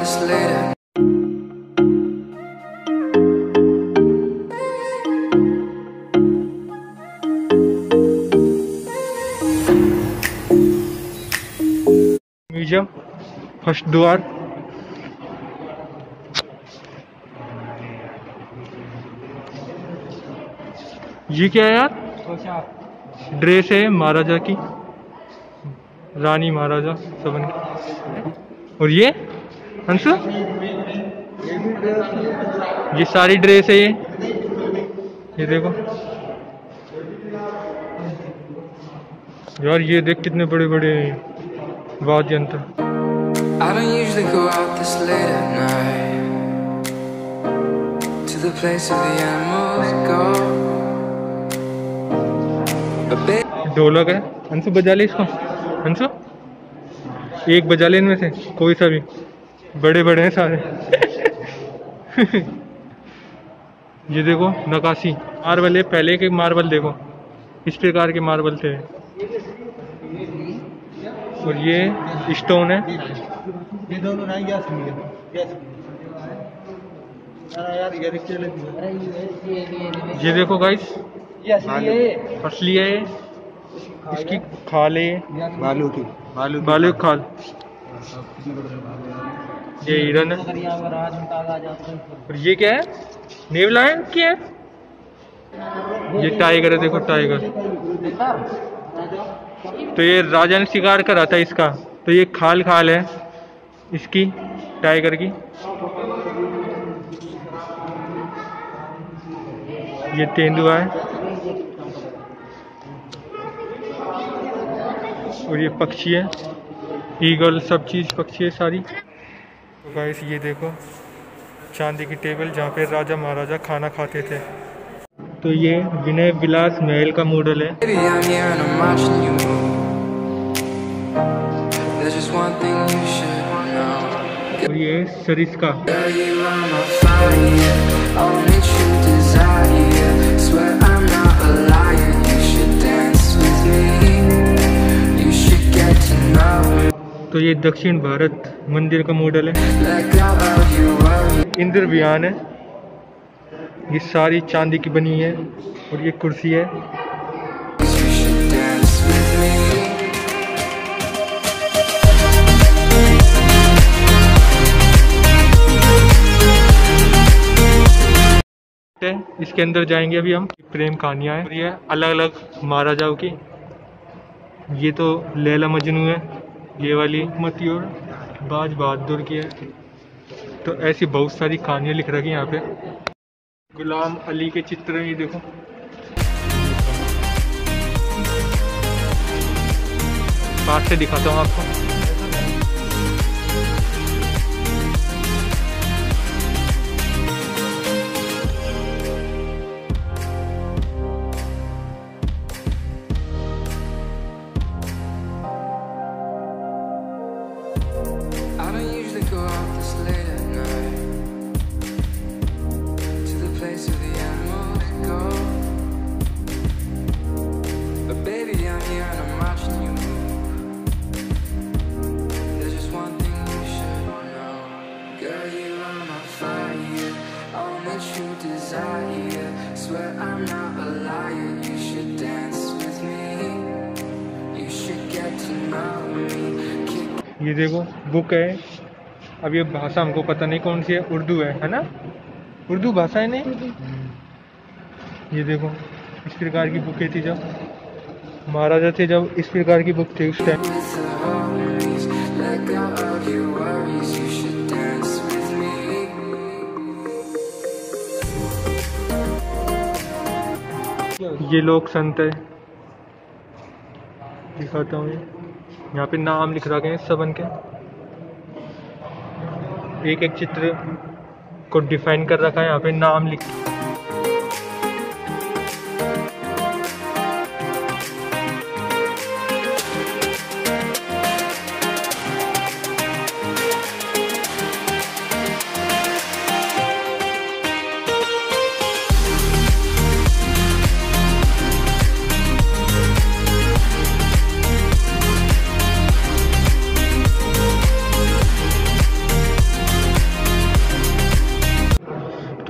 this later. Museum first द्वार। ये क्या है यार? ड्रेस है महाराजा की, रानी महाराजा सबन की। और ये अंशु, ये सारी ड्रेस है ये देखो यार, ये देख कितने बड़े बड़े वाद्य यंत्र। I don't usually go out this late at night to the place of the animals go. But baby, ढोलक है, अंशु बजा ले इसको। अंशु एक बजा ले इनमें से कोई सा भी, बड़े बड़े हैं सारे। ये देखो नकाशी मार्बल है, पहले के मार्बल देखो इस प्रकार के मार्बल थे। और ये स्टोन है। ये दोनों नहीं गैस ये देखो गाइस, असली है ये, इसकी खाल है ये, बालू की बालू की खाल। ये हिरन है। और ये क्या है? नेव लायन क्या है? ये टाइगर है, देखो टाइगर। तो ये राजा ने शिकार करा था इसका, तो ये खाल खाल है इसकी, टाइगर की। ये तेंदुआ है। और ये पक्षी है, ईगल, सब चीज़ पक्षी है सारी। तो गाइस ये देखो चांदी की टेबल जहाँ पे राजा महाराजा खाना खाते थे। तो ये विनय विलास महल का मॉडल है। baby, I'm here and I'm watching you move. There's just one thing you should know. और ये Sariska. Girl, you are my fire, only true desire. Swear I'm not a liar. You should dance with me. You should get to know me. तो ये दक्षिण भारत मंदिर का model है। Let go of your worry. Indra Vihaan है, ये सारी चांदी की बनी है। और ये कुर्सी है। You should dance with me. इसके अंदर जाएंगे अभी हम। प्रेम कहानियाँ हैं, ये अलग अलग महाराजाओं की। ये तो लैला मजनू है, ये वाली मती, और बाज बहादुर की है। तो ऐसी बहुत सारी कहानियाँ लिख रखी हैं यहाँ पे। गुलाम अली के चित्र हैं, ये देखो। पास से दिखाता हूँ आपको। I don't usually go out this late at night to the place where the animals go. But baby, I'm here and I'm watching you move. There's just one thing you should know. Girl, you are my fire, only true desire. Swear I'm not a liar. You should dance with me. You should get to know me. ये देखो book है। अब ये भाषा हमको पता नहीं कौन सी है, उर्दू है ना? उर्दू भाषा है नहीं। ये देखो इस प्रकार की बुकें थी जब महाराजा थे, जब इस प्रकार की बुक थी उस time. With the homies, let go of your worries. You should dance with me. ये लोक संत है, दिखाता हूँ। यहाँ पे नाम लिख रखे हैं सबन के, एक एक चित्र को डिफाइन कर रखा है यहाँ पे, नाम लिख।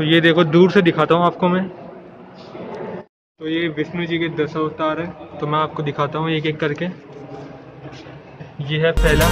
ये देखो दूर से दिखाता हूँ आपको मैं। तो ये विष्णु जी के 10 अवतार है, तो मैं आपको दिखाता हूँ एक एक करके। ये है पहला,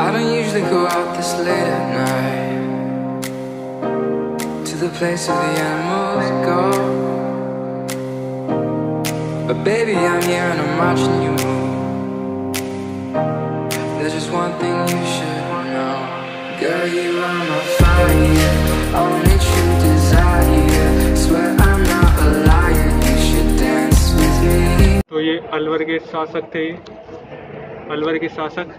I don't usually go out this late at night to the place where the animals go, but baby I'm here and I'm watching you move. There's just one thing you should know, girl, you are my fire, only true desire, swear I'm not a liar, you should dance with me. तो ये अलवर के शासक थे, अलवर के शासक।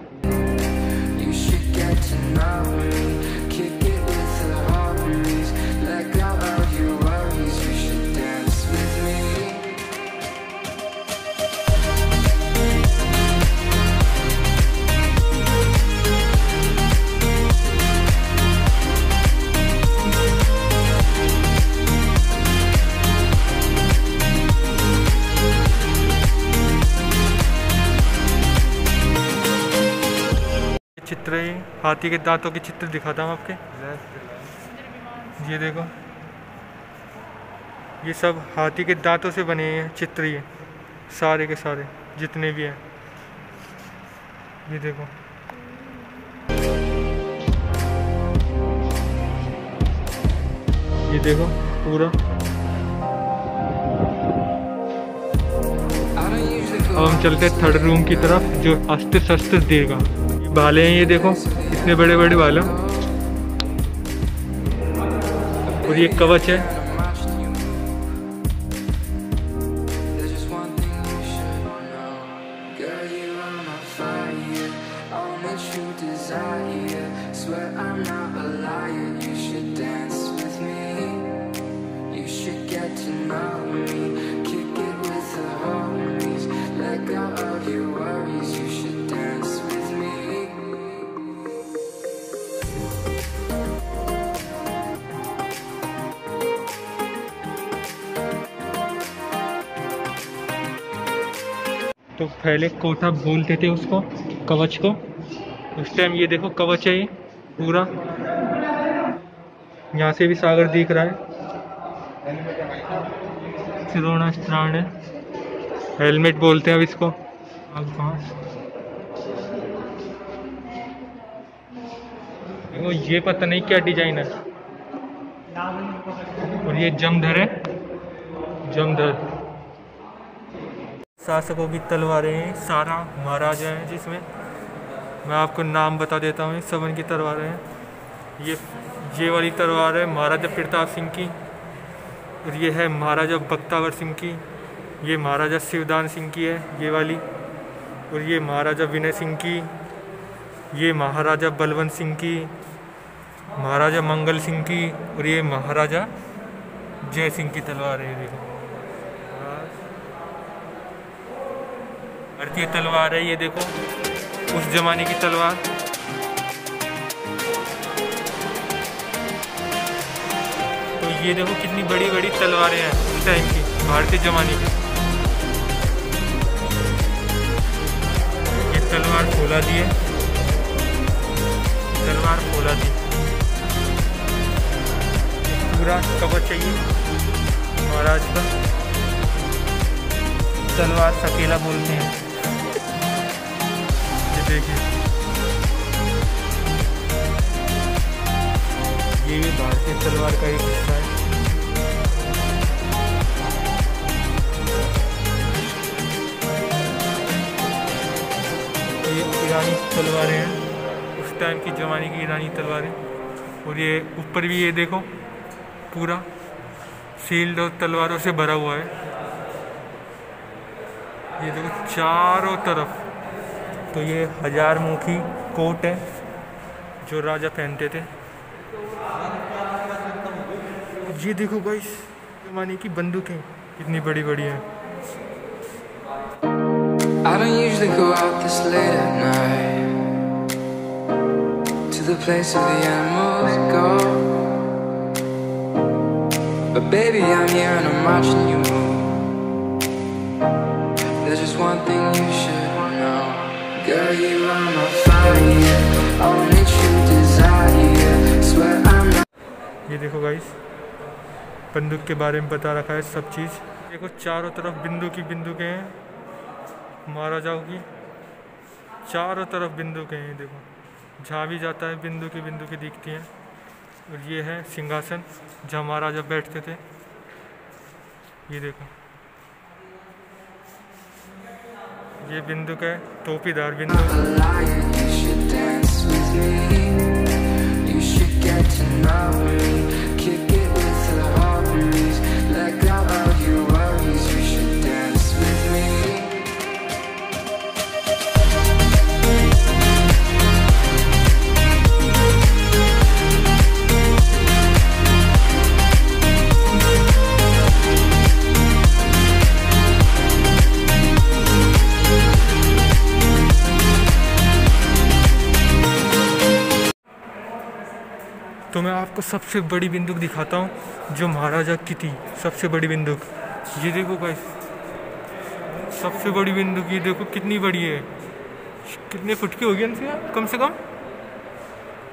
You should get to know me, kick it with the homies, let go of your worries, you should dance with me. चित्र है, हाथी के दांतों के चित्र दिखाता हूँ आपके। ये देखो, ये सब हाथी के दांतों से बने हैं चित्र, ये सारे के सारे जितने भी हैं। ये देखो, ये देखो पूरा। अब हम चलते हैं थर्ड रूम की तरफ, जो अस्त्र शस्त्र देगा। भाले हैं, ये देखो इतने बड़े बड़े भाले, और ये कवच है। तो पहले कोठा बोलते थे उसको, कवच को। उस टाइम ये देखो कवच है, ये पूरा यहाँ से भी सागर दिख रहा है। शिरोणास्त्राण है, हेलमेट बोलते हैं अब इसको। वो ये पता नहीं क्या डिजाइन है। और ये जमधर है, जमधर। शासकों की तलवारें हैं, सारा महाराजा हैं जिसमें। मैं आपको नाम बता देता हूँ, सब इनकी तलवारें हैं। ये वाली तलवार है महाराजा प्रताप सिंह की, और ये है महाराजा बख्तावर सिंह की। ये महाराजा शिवदान सिंह की है ये वाली, और ये महाराजा विनय सिंह की। ये महाराजा बलवंत सिंह की, महाराजा मंगल सिंह की, और ये महाराजा जय सिंह की तलवार है। देखो भारतीय तलवार है, ये देखो उस जमाने की तलवार। तो ये देखो कितनी बड़ी बड़ी तलवारें हैं उस टाइम की, भारतीय जमाने की। ये तलवार खोला दी है, तलवार खोला दी। पूरा कवच चाहिए महाराज का। तलवार सकेला बोलते हैं। ये देखिए, ये भी भारतीय तलवार का एक हिस्सा है। ये ईरानी तलवारें हैं, उस टाइम की जमाने की ईरानी तलवारें। और ये ऊपर भी ये देखो पूरा शील्ड और तलवारों से भरा हुआ है। ये देखो चारों तरफ। तो ये 1000 मुखी कोट है जो राजा पहनते थे। ये देखो गाइस, जमाने की बंदूकें कितनी बड़ी बड़ी हैं। I don't usually go out this late at night to the place where the animals go, but baby I'm here and I'm watching you move. There's just one thing you should know, girl, you are my fire, only true desire, swear I'm not. ये देखो guys, बंदूक के बारे में बता रखा है सब चीज़। देखो चारों तरफ बंदूकें हैं, महाराजाओं की चारों तरफ बंदूकें हैं। देखो जहाँ भी जाता है बंदूकें दिखती हैं। और ये है सिंहासन जहाँ महाराजा बैठते थे। ये देखो, ये बंदूक है, टोपीदार बंदूक। तो मैं आपको सबसे बड़ी बंदूक दिखाता हूँ जो महाराजा की थी, सबसे बड़ी बंदूक। ये देखो गाइस, सबसे बड़ी बंदूक, ये देखो कितनी बड़ी है। कितने फुट की होगी इनसे? कम से कम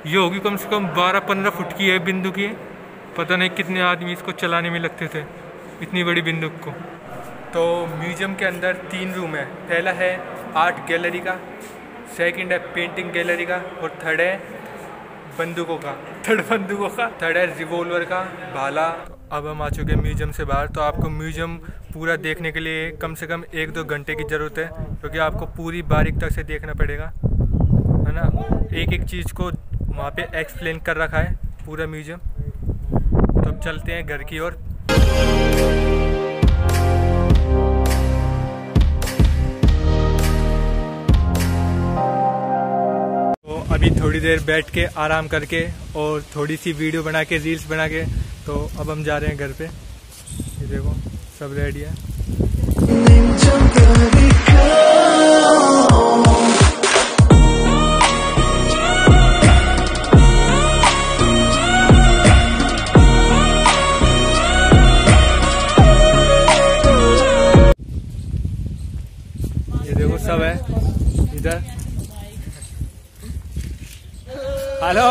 ये होगी कम से कम 12-15 फुट की है बंदूक ये। पता नहीं कितने आदमी इसको चलाने में लगते थे, इतनी बड़ी बंदूक को। तो म्यूजियम के अंदर 3 रूम है। पहला है आर्ट गैलरी का, सेकंड है पेंटिंग गैलरी का, और थर्ड है बंदूकों का। थर्ड है रिवॉल्वर का भाला। अब हम आ चुके हैं म्यूजियम से बाहर। तो आपको म्यूजियम पूरा देखने के लिए कम से कम 1-2 घंटे की ज़रूरत है, क्योंकि आपको पूरी बारीक से देखना पड़ेगा, है ना। एक चीज़ को वहाँ पे एक्सप्लेन कर रखा है पूरा म्यूजियम। तो अब चलते हैं घर की ओर। अभी थोड़ी देर बैठ के आराम करके और थोड़ी सी वीडियो बना के, रील्स बना के, तो अब हम जा रहे हैं घर पे। ये देखो सब रेडी है। ये देखो सब है इधर। हेलो